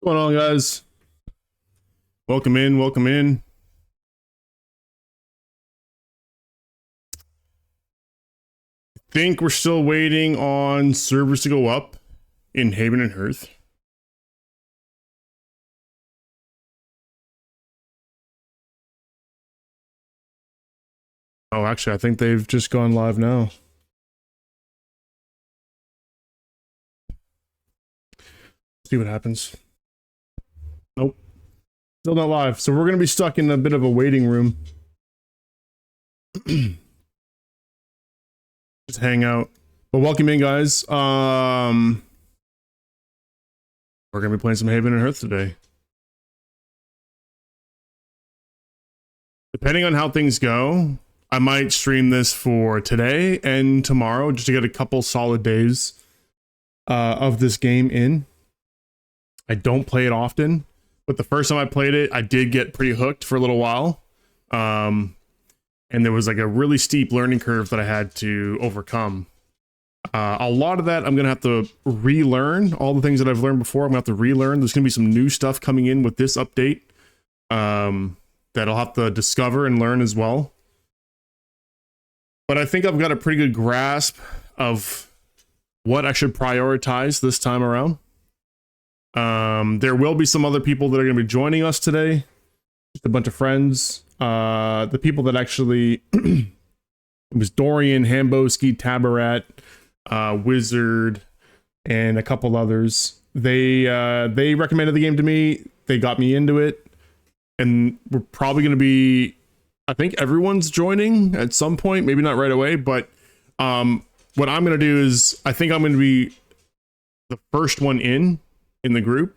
What's going on, guys? Welcome in, welcome in. I think we're still waiting on servers to go up in Haven and Hearth. Oh, actually, I think they've just gone live now. See what happens. Nope. Still not live. So we're going to be stuck in a bit of a waiting room. Just hang out. But welcome in, guys. We're going to be playing some Haven and Hearth today. Depending on how things go, I might stream this for today and tomorrow just to get a couple solid days of this game in. I don't play it often, but the first time I played it, I did get pretty hooked for a little while. And there was like a really steep learning curve that I had to overcome. A lot of that I'm going to have to relearn. All the things that I've learned before, I'm going to have to relearn. There's going to be some new stuff coming in with this update that I'll have to discover and learn as well. But I think I've got a pretty good grasp of what I should prioritize this time around. There will be some other people that are going to be joining us today. Just a bunch of friends. The people that actually it was Dorian, Hamboski, Tabarat, Wizard, and a couple others. They recommended the game to me. They got me into it, and we're probably going to be. I think everyone's joining at some point. Maybe not right away, but what I'm going to do is I think I'm going to be the first one in the group.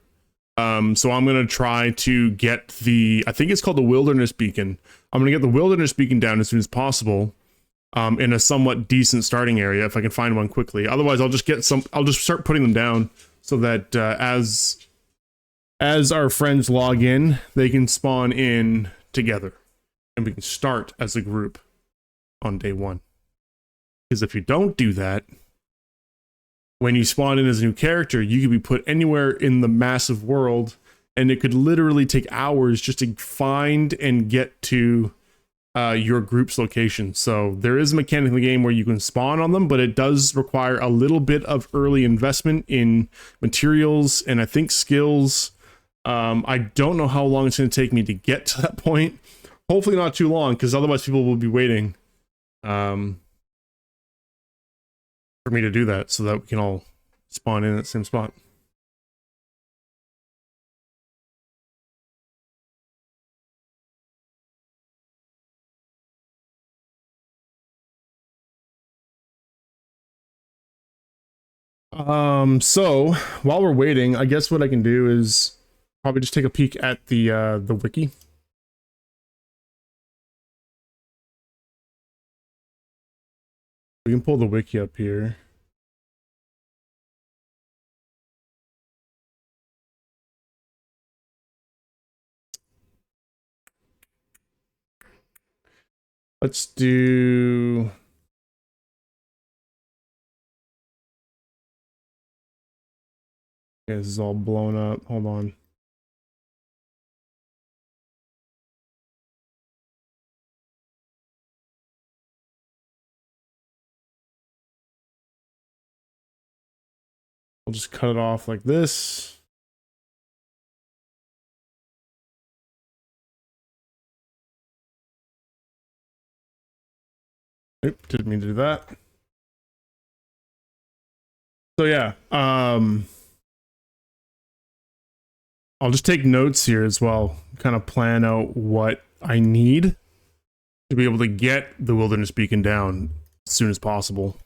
So I'm going to try to get I think it's called the Wilderness Beacon. I'm going to get the Wilderness Beacon down as soon as possible in a somewhat decent starting area if I can find one quickly. Otherwise, I'll just start putting them down so that as our friends log in, they can spawn in together and we can start as a group on day one. Because if you don't do that, when you spawn in as a new character, you could be put anywhere in the massive world, and it could literally take hours just to find and get to your group's location. So there is a mechanic in the game where you can spawn on them, but it does require a little bit of early investment in materials and I think skills. I don't know how long it's going to take me to get to that point. Hopefully not too long, because otherwise people will be waiting for me to do that so that we can all spawn in at the same spot. So while we're waiting, I guess what I can do is probably just take a peek at the wiki. We can pull the wiki up here. Let's do... Yeah, this is all blown up. Hold on. We'll just cut it off like this. Oop, didn't mean to do that. So yeah, I'll just take notes here as well, kind of plan out what I need to be able to get the Wilderness Beacon down as soon as possible.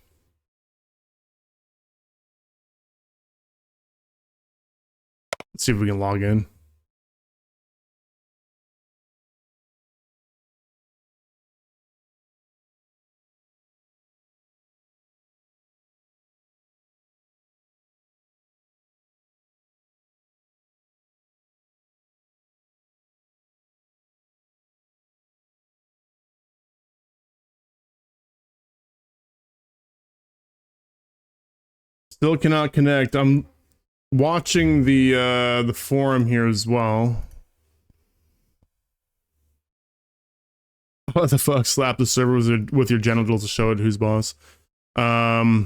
Let's see if we can log in. Still cannot connect. watching the forum here as well. What the fuck? Slap the server with your genitals to show it who's boss. I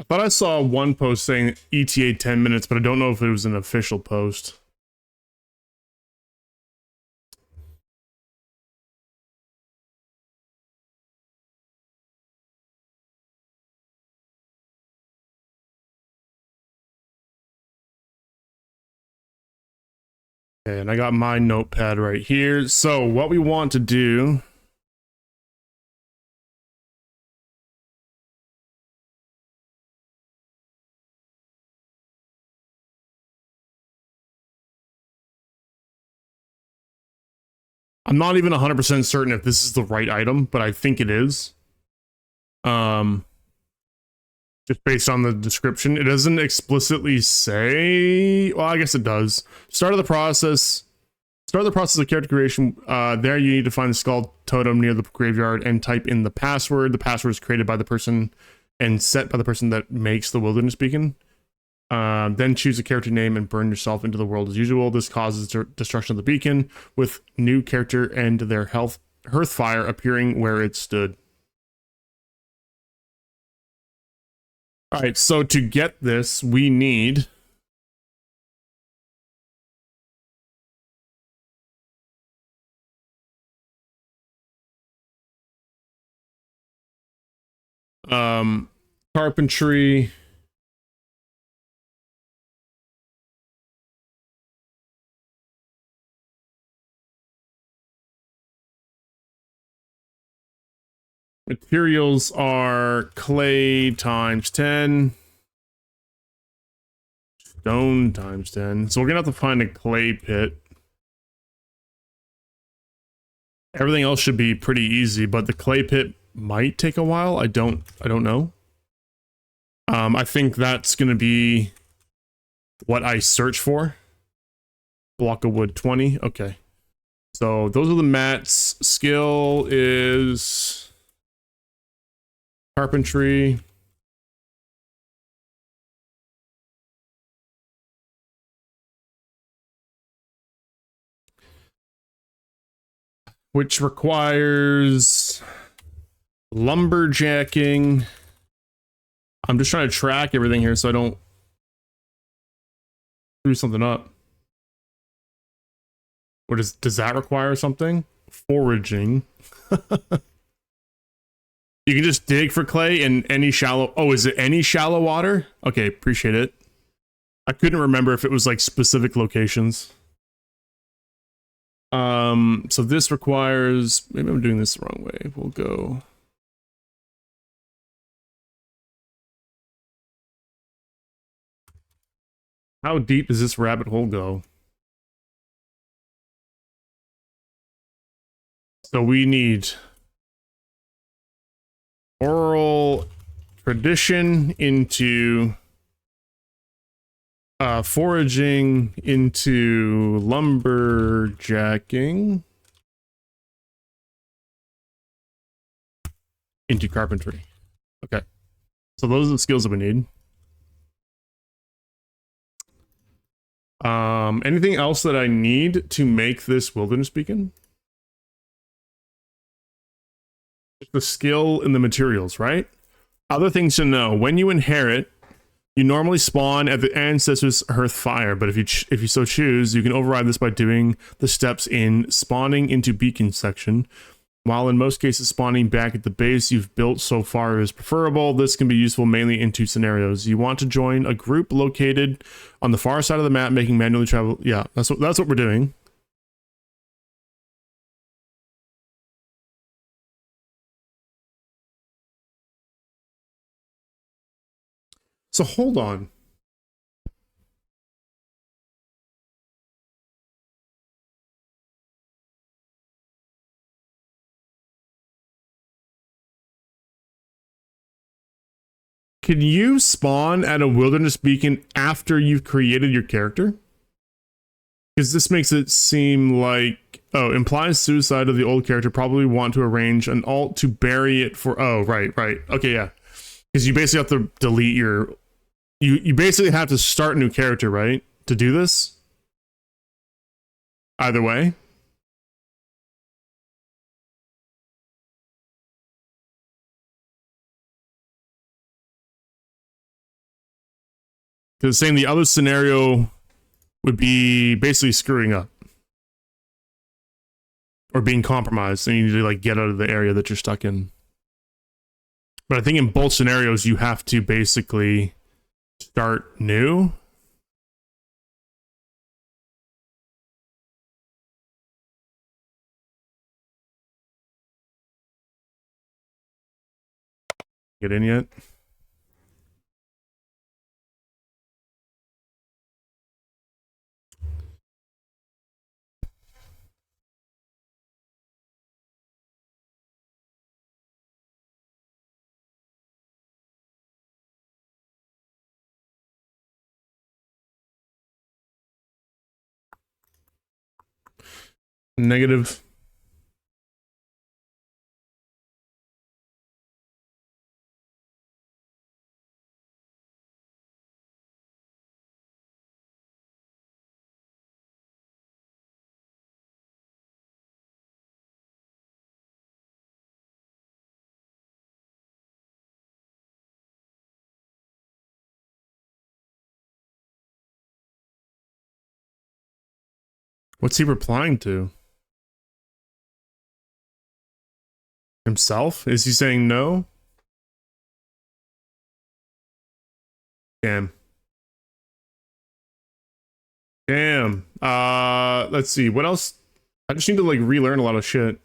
thought I saw one post saying ETA 10 minutes, but I don't know if it was an official post. Okay, and I got my notepad right here. So what we want to do... I'm not even 100% certain if this is the right item, but I think it is. Just based on the description. It doesn't explicitly say... Well, I guess it does. Start the process of character creation. There you need to find the skull totem near the graveyard and type in the password. The password is created by the person and set by the person that makes the wilderness beacon. Then choose a character name and burn yourself into the world as usual. This causes destruction of the beacon, with new character and their hearth fire appearing where it stood. All right, so to get this, we need... carpentry... Materials are clay times 10. Stone times 10. So we're gonna have to find a clay pit. Everything else should be pretty easy, but the clay pit might take a while. I don't know. I think that's gonna be what I search for. Block of wood 20. Okay. So those are the mats. Skill is carpentry. Which requires lumberjacking. I'm just trying to track everything here so I don't screw something up. Or does that require something? Foraging. You can just dig for clay in any shallow... Oh, is it any shallow water? Okay, appreciate it. I couldn't remember if it was like specific locations. So this requires... Maybe I'm doing this the wrong way. We'll go... How deep does this rabbit hole go? So we need oral tradition into foraging into lumberjacking into carpentry. Okay. So those are the skills that we need. Anything else that I need to make this wilderness beacon? The skill and the materials, right? Other things to know: when you inherit, you normally spawn at the ancestor's hearth fire, but if you so choose, you can override this by doing the steps in spawning into beacon section. While in most cases spawning back at the base you've built so far is preferable, this can be useful mainly in two scenarios. You want to join a group located on the far side of the map, making manually travel. Yeah, that's what we're doing. So hold on. Can you spawn at a wilderness beacon after you've created your character? Because this makes it seem like, oh, implies suicide of the old character, probably want to arrange an alt to bury it for, oh, right. Okay, yeah. Because you basically have to delete your, you basically have to start a new character, right? To do this? Either way. Because saying the other scenario would be basically screwing up. Or being compromised, and you need to like get out of the area that you're stuck in. But I think in both scenarios, you have to basically start new. Get in yet? Negative. What's he replying to? Himself? Is he saying no? Damn. Damn. Let's see. What else? I just need to like relearn a lot of shit.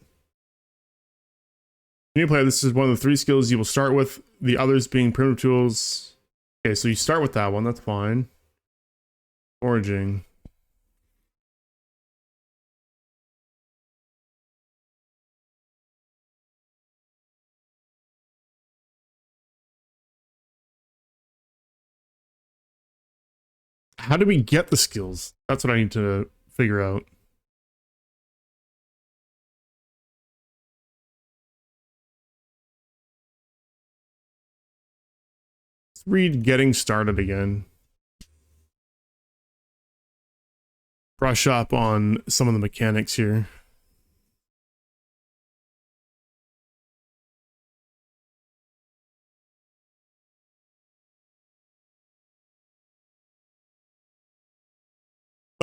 New player, this is one of the 3 skills you will start with, the others being primitive tools. Okay, so you start with that one, that's fine. Foraging. How do we get the skills? That's what I need to figure out. Let's read Getting Started again. Brush up on some of the mechanics here.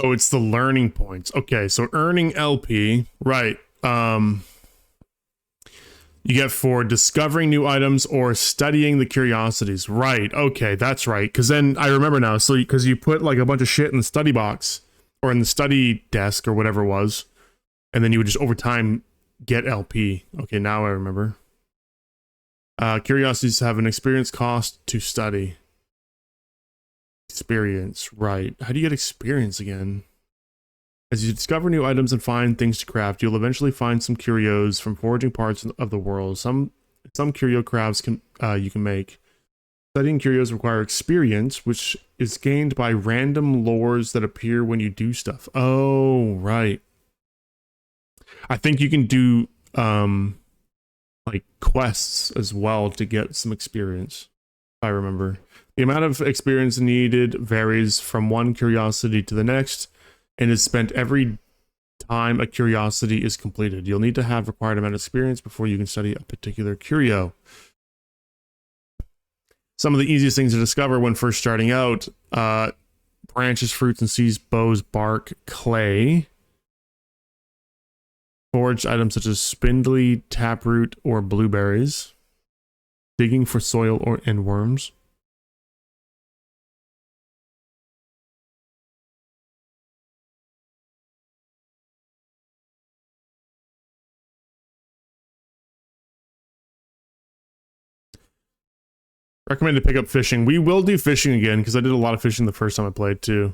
Oh, it's the learning points. Okay, so earning LP, right. You get for discovering new items or studying the curiosities. Right, okay, that's right. Because then I remember now, so because you put like a bunch of shit in the study box or in the study desk or whatever it was, and then you would just over time get LP. Okay, now I remember. Curiosities have an experience cost to study. Experience, right. How do you get experience again? As you discover new items and find things to craft, you'll eventually find some curios from foraging parts of the world. Some curio crafts you can make. Studying curios require experience, which is gained by random lores that appear when you do stuff. Oh, right. I think you can do like quests as well to get some experience, if I remember. The amount of experience needed varies from one curiosity to the next and is spent every time a curiosity is completed. You'll need to have required amount of experience before you can study a particular curio. Some of the easiest things to discover when first starting out, branches, fruits and seeds, bows, bark, clay. Foraged items such as spindly, taproot, or blueberries. Digging for soil and worms. Recommend to pick up fishing. We will do fishing again because I did a lot of fishing the first time I played too.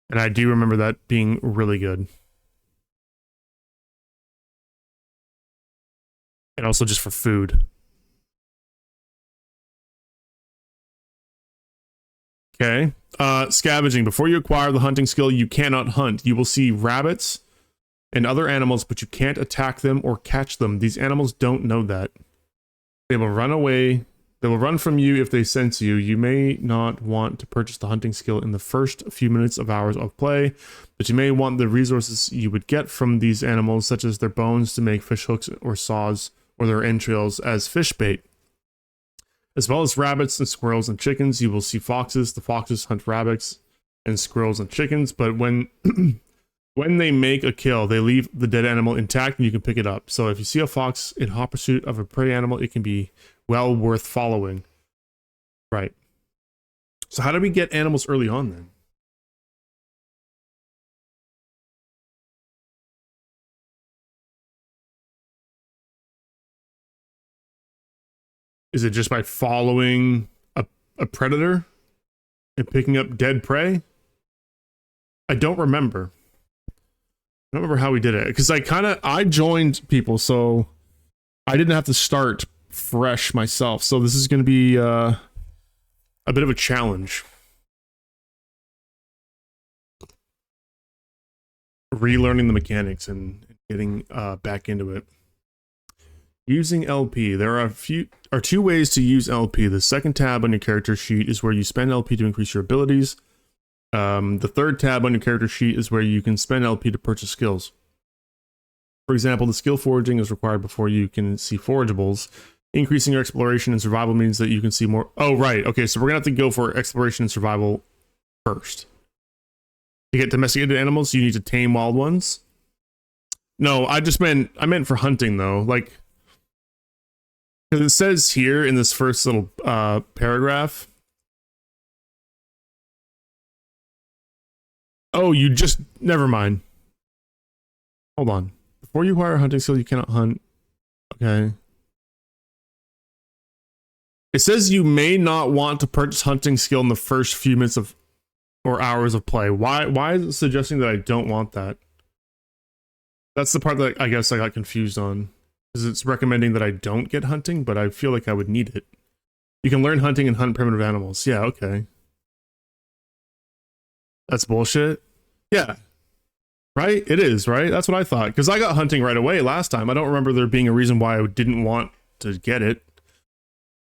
And I do remember that being really good. And also just for food. Okay. Scavenging. Before you acquire the hunting skill, you cannot hunt. You will see rabbits and other animals, but you can't attack them or catch them. These animals don't know that. They will run away. They will run from you if they sense you. You may not want to purchase the hunting skill in the first few minutes of hours of play, but you may want the resources you would get from these animals, such as their bones to make fish hooks or saws, or their entrails as fish bait. As well as rabbits and squirrels and chickens, you will see foxes. The foxes hunt rabbits and squirrels and chickens, but when when they make a kill, they leave the dead animal intact and you can pick it up. So if you see a fox in hot pursuit of a prey animal, it can be well worth following. Right. So how do we get animals early on then? Is it just by following a predator and picking up dead prey? I don't remember. I don't remember how we did it, because I joined people, so I didn't have to start fresh myself. So this is going to be a bit of a challenge. Relearning the mechanics and getting back into it. Using LP. There are two ways to use LP. The second tab on your character sheet is where you spend LP to increase your abilities. The third tab on your character sheet is where you can spend LP to purchase skills. For example, the skill foraging is required before you can see forageables. Increasing your exploration and survival means that you can see more. Oh, right. Okay, so we're gonna have to go for exploration and survival first. To get domesticated animals, you need to tame wild ones. No, I meant for hunting though. Like, because it says here in this first little paragraph. Oh, never mind. Hold on. Before you acquire a hunting skill, you cannot hunt. Okay. It says you may not want to purchase hunting skill in the first few minutes of or hours of play. Why is it suggesting that I don't want that? That's the part that I guess I got confused on. Because it's recommending that I don't get hunting, but I feel like I would need it. You can learn hunting and hunt primitive animals. Yeah, okay. That's bullshit. Yeah. Right? It is, right? That's what I thought. Because I got hunting right away last time. I don't remember there being a reason why I didn't want to get it.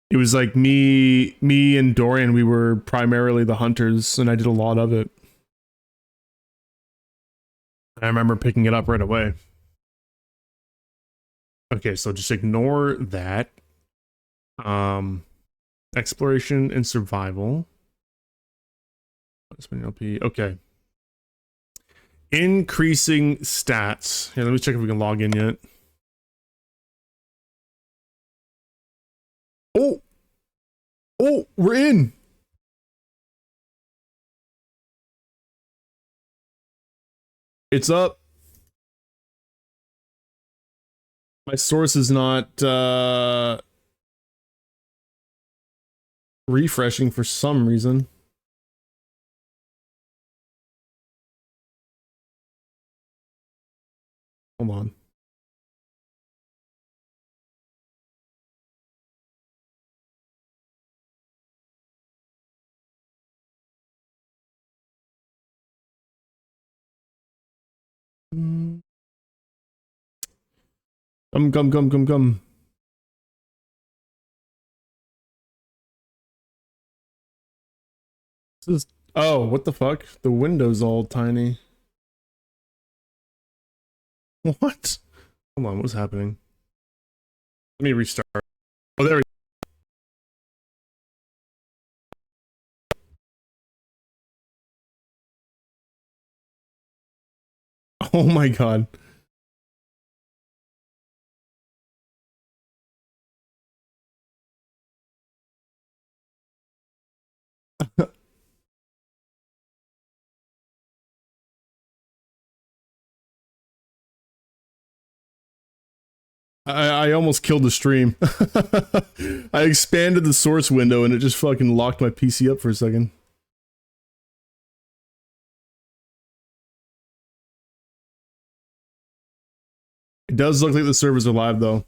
It was like me and Dorian, we were primarily the hunters, and I did a lot of it. I remember picking it up right away. Okay, so just ignore that. Exploration and survival. Okay. Increasing stats. Here, let me check if we can log in yet. Oh, we're in. It's up. My source is not refreshing for some reason. Hold on. Come. This is, oh, what the fuck? The window's all tiny. What? Hold on, what's happening? Let me restart. Oh, there we go. Oh my god. I almost killed the stream. I expanded the source window and it just fucking locked my PC up for a second. It does look like the servers are live though.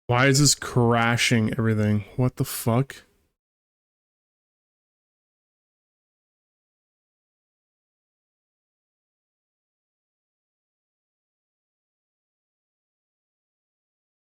Why is this crashing everything? What the fuck?